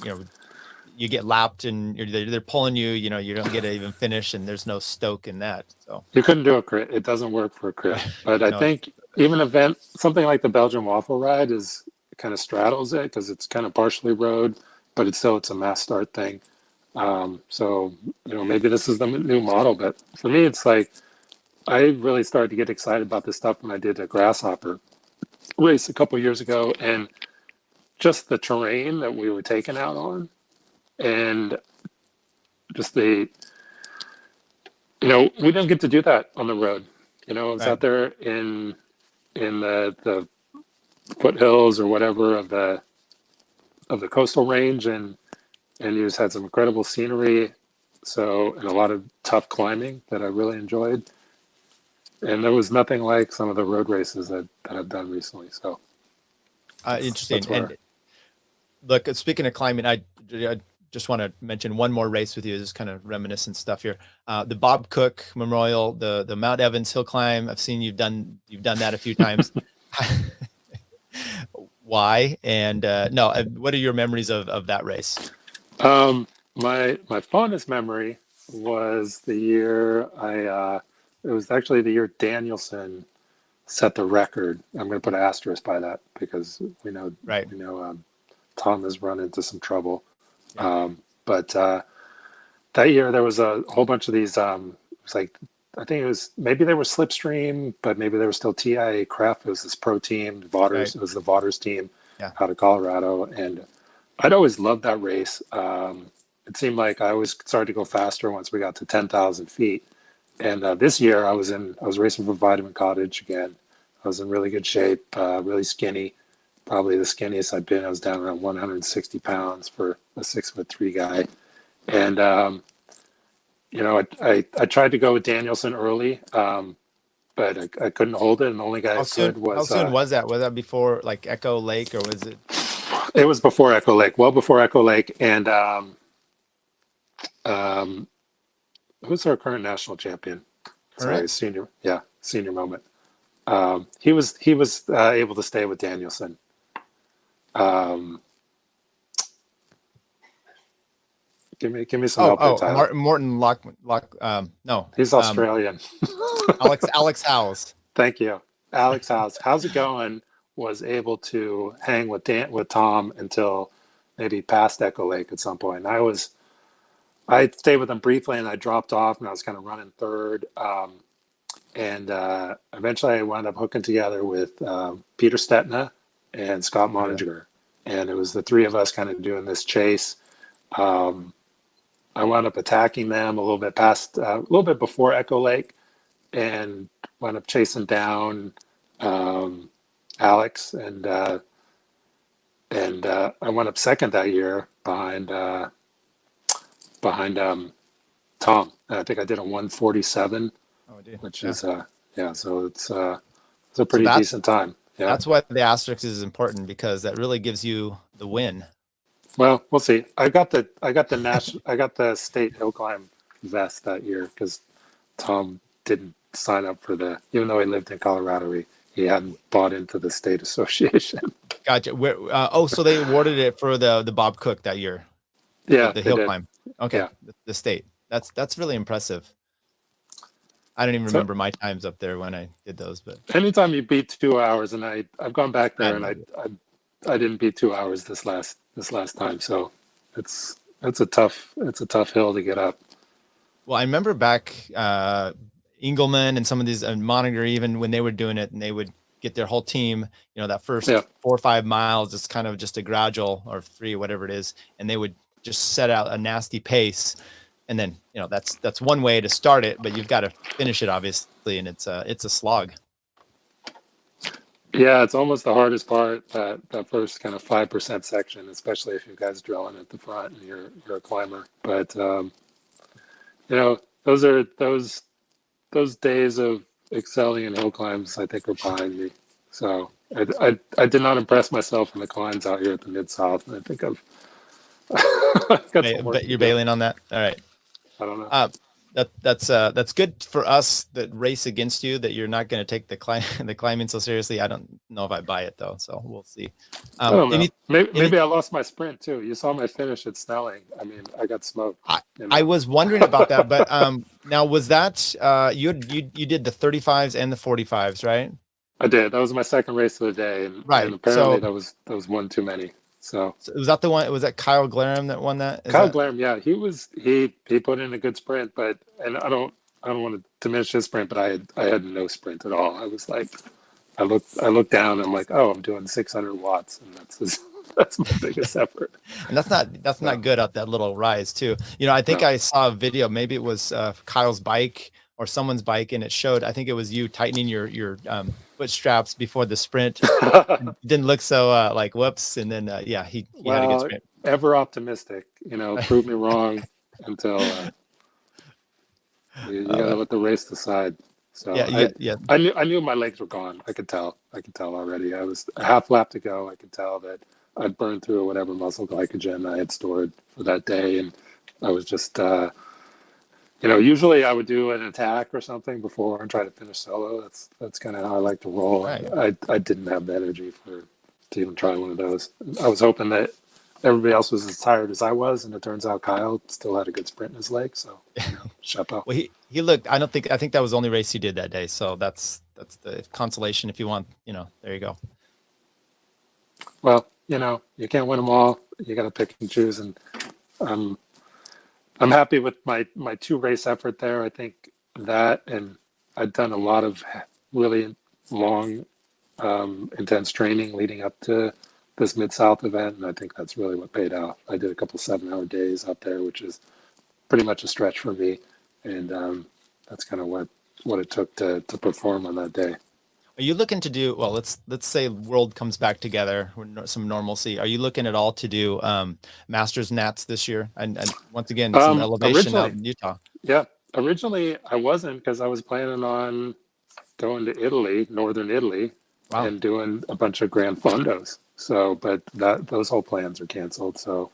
you get lapped and they're pulling you. You don't get to even finish, and there's no stoke in that. So you couldn't do a crit. It doesn't work for a crit. But I think even something like the Belgian waffle ride is kind of straddles it, because it's kind of partially road, but it's a mass start thing. So maybe this is the new model, but for me, it's like I really started to get excited about this stuff when I did a grasshopper race a couple years ago, and just the terrain that we were taken out on, and just we didn't get to do that on the road. I was out there in the foothills or whatever of the coastal range, and you just had some incredible scenery, and a lot of tough climbing that I really enjoyed. And there was nothing like some of the road races that I've done recently. So interesting. And look, speaking of climbing, I just want to mention one more race with you. This is kind of reminiscent stuff here. The Bob Cook Memorial, the Mount Evans Hill Climb. I've seen you've done that a few times. Why? And what are your memories of that race? My fondest memory was the year it was actually the year Danielson set the record. I'm going to put an asterisk by that, because we know Tom has run into some trouble. Yeah. But that year there was a whole bunch of these. It was like, I think it was, maybe they were Slipstream, but maybe they were still TIA Craft. It was this pro team, Vaughters. Right. It was the Vaughters team out of Colorado, and I'd always loved that race. It seemed like I always started to go faster once we got to 10,000 feet. And this year I was racing for Vitamin Cottage again. I was in really good shape, really skinny, probably the skinniest I've been. I was down around 160 pounds for a 6'3" guy. And, I tried to go with Danielson early, but I couldn't hold it. And the only guy who could was... How soon was that? Was that before like Echo Lake, or was it? It was before Echo Lake, well before Echo Lake. And who's our current national champion? Sorry, senior moment. He was able to stay with Danielson. Give me some help. Morton Lock. No, he's Australian. Alex Howes. Thank you, Alex Howes. How's it going? Was able to hang with Tom until maybe past Echo Lake at some point. And I stayed with him briefly, and I dropped off, and I was kind of running third. And eventually I wound up hooking together with Peter Stetna and Scott Moninger. And it was the three of us kind of doing this chase. I wound up attacking them a little bit before Echo Lake, and wound up chasing down Alex, and I wound up second that year behind Tom. And I think I did a 147, which is so it's a pretty decent time. Yeah, that's why the asterisk is important, because that really gives you the win. Well, we'll see. I got the state hill climb vest that year, because Tom didn't sign up for even though he lived in Colorado, he hadn't bought into the state association. Gotcha. So they awarded it for the Bob Cook that year. Yeah, the hill climb. Okay, yeah. The state. That's really impressive. I don't even remember my times up there when I did those, but anytime you beat 2 hours, and I've gone back there, and I didn't beat 2 hours this last time, so it's a tough hill to get up. Well, I remember back Engelman and some of these, Monitor, even when they were doing it, and they would get their whole team, that first 4 or 5 miles, it's kind of just a gradual, or 3, whatever it is, and they would just set out a nasty pace. And then, that's one way to start it, but you've got to finish it obviously. And it's a slog. Yeah, it's almost the hardest part, that first kind of 5% section, especially if you guys drilling at the front and you're a climber. But those are those days of excelling in hill climbs, I think, are behind me. So I did not impress myself in the climbs out here at the Midsouth, and I think I've got some work But to you're do. bailing on that. All right. I don't know. That's good for us that race against you, that you're not going to take the climbing so seriously. I don't know if I buy it though, so we'll see. I don't know. Maybe I lost my sprint too. You saw my finish at Snelling. I mean, I got smoked. I was wondering about that, but now was that you did the 35s and the 45s, right? I did. That was my second race of the day, and apparently that was one too many. So was that the one? Was that Kyle Glarum that won that? Glarum, yeah, he put in a good sprint, and I don't want to diminish his sprint, but I had no sprint at all. I was like, I looked down, and I'm like, oh, I'm doing 600 watts, and that's my biggest effort. And that's not good up that little rise too. I think I saw a video. Maybe it was Kyle's bike or someone's bike, and it showed. I think it was you tightening your foot straps before the sprint. It didn't look so like whoops. And then he had a good sprint. Ever optimistic, prove me wrong until you gotta let the race decide. So I knew my legs were gone. I could tell already. I was a half lap to go. I could tell that I'd burned through whatever muscle glycogen I had stored for that day, and I was just usually I would do an attack or something before and try to finish solo. That's kind of how I like to roll. Right. I didn't have the energy to even try one of those. I was hoping that everybody else was as tired as I was, and it turns out Kyle still had a good sprint in his leg. So chapeau. Well, he looked. I think that was the only race he did that day. So that's the consolation if you want. There you go. Well, you can't win them all. You got to pick and choose, and I'm happy with my 2 race effort there. I think that, and I'd done a lot of really long, intense training leading up to this Midsouth event, and I think that's really what paid off. I did a couple 7-hour days out there, which is pretty much a stretch for me, and that's kind of what it took to perform on that day. Are you looking to do, well, let's say world comes back together with some normalcy. Are you looking at all to do Masters Nats this year? And once again, some elevation out in Utah. Yeah, originally I wasn't, because I was planning on going to Italy, northern Italy, and doing a bunch of Grand Fondos. So, but those whole plans are canceled. So,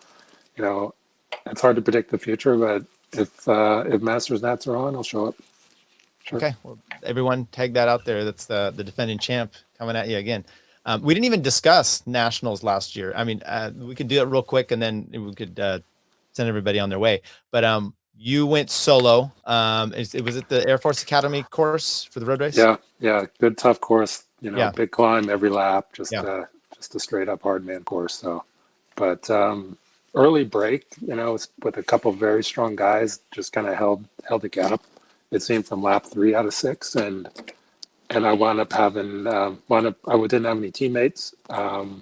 it's hard to predict the future, but if Masters Nats are on, I'll show up. Sure. Okay, well, everyone tag that out there. That's the defending champ coming at you again. We didn't even discuss nationals last year. I mean, we could do it real quick, and then we could send everybody on their way. But you went solo. Was it the Air Force Academy course for the road race? Yeah, good tough course. Big climb every lap. Just a straight up hard man course. So, but early break, with a couple of very strong guys, just kind of held the gap. It seemed from lap 3 out of 6, and I wound up having I didn't have any teammates. Wound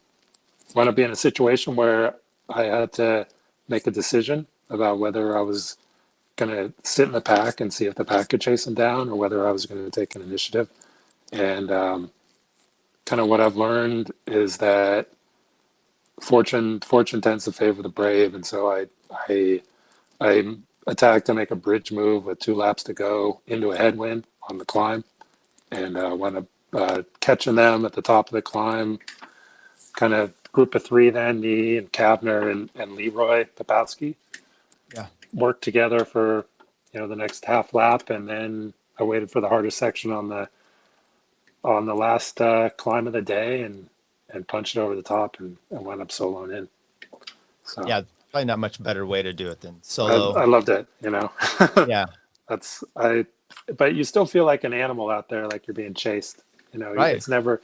up being in a situation where I had to make a decision about whether I was going to sit in the pack and see if the pack could chase him down, or whether I was going to take an initiative. And kind of what I've learned is that fortune tends to favor the brave, and so I attacked to make a bridge move with 2 laps to go into a headwind on the climb, and wound up catching them at the top of the climb. Kind of group of 3 then, me and Kavner and Leroy Popowski worked together for the next half lap, and then I waited for the hardest section on the last climb of the day and punched it over the top and wound up soloing in. So yeah, probably not much better way to do it than solo. I loved it, Yeah. But you still feel like an animal out there, like you're being chased. Right. It's never,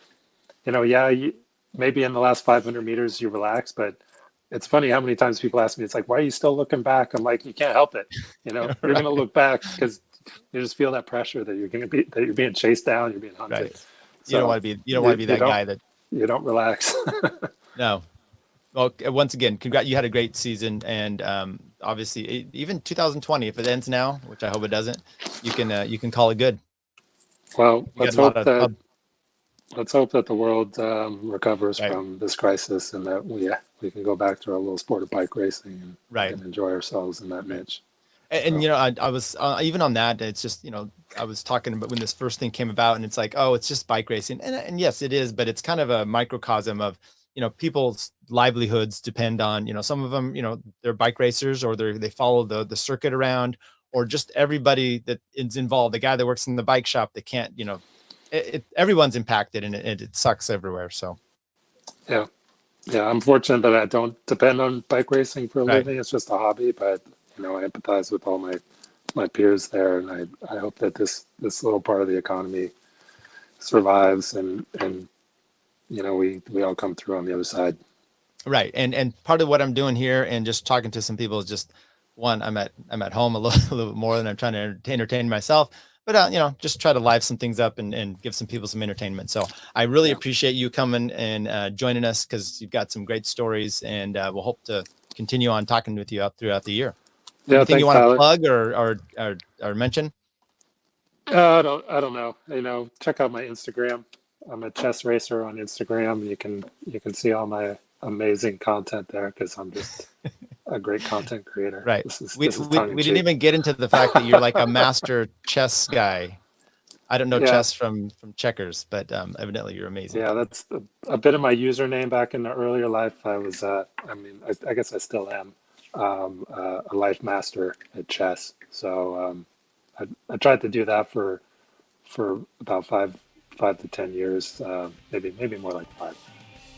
maybe in the last 500 meters you relax, but it's funny how many times people ask me, it's like, why are you still looking back? I'm like, you can't help it. You're going to look back because you just feel that pressure that you're being chased down, you're being hunted. Right. You don't want to be that guy that you don't relax. No. Well, once again, you had a great season, and obviously even 2020, if it ends now, which I hope it doesn't, you can call it good. Well, You let's got a lot hope of that let's hope that the world recovers Right. from this crisis, and that we can go back to our little sport of bike racing and, Right. and enjoy ourselves in that niche. And I was even on that. It's just, I was talking about when this first thing came about, and it's like, oh, it's just bike racing, and yes, it is, but it's kind of a microcosm of people's livelihoods depend on some of them, they're bike racers, or they follow the circuit around, or just everybody that is involved. The guy that works in the bike shop that can't, everyone's impacted, and it sucks everywhere. So Yeah, I'm fortunate that I don't depend on bike racing for a Right. living. It's just a hobby, but I empathize with all my peers there, and I hope that this little part of the economy survives, and we all come through on the other side. Right. And part of what I'm doing here and just talking to some people is just one, I'm at home a little bit more than I'm trying to entertain myself, but just try to live some things up and give some people some entertainment. So I really appreciate you coming and joining us, because you've got some great stories, and we'll hope to continue on talking with you throughout the year. Yeah, Anything you thanks, want to Tyler. plug or mention? I don't know. Check out my Instagram. I'm a chess racer on Instagram. You can see all my amazing content there, because I'm just a great content creator. Right. We didn't even get into the fact that you're like a master chess guy. I don't know chess from checkers, but evidently you're amazing. Yeah, that's a bit of my username back in the earlier life. I was, I guess I still am a life master at chess. So I tried to do that for about five to 10 years, maybe more like 5.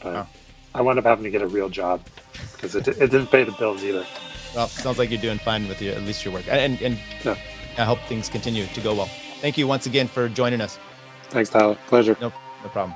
But I wound up having to get a real job, because it didn't pay the bills either. Well, sounds like you're doing fine with at least your work, and I hope things continue to go well. Thank you once again for joining us. Thanks, Tyler. Pleasure. No problem.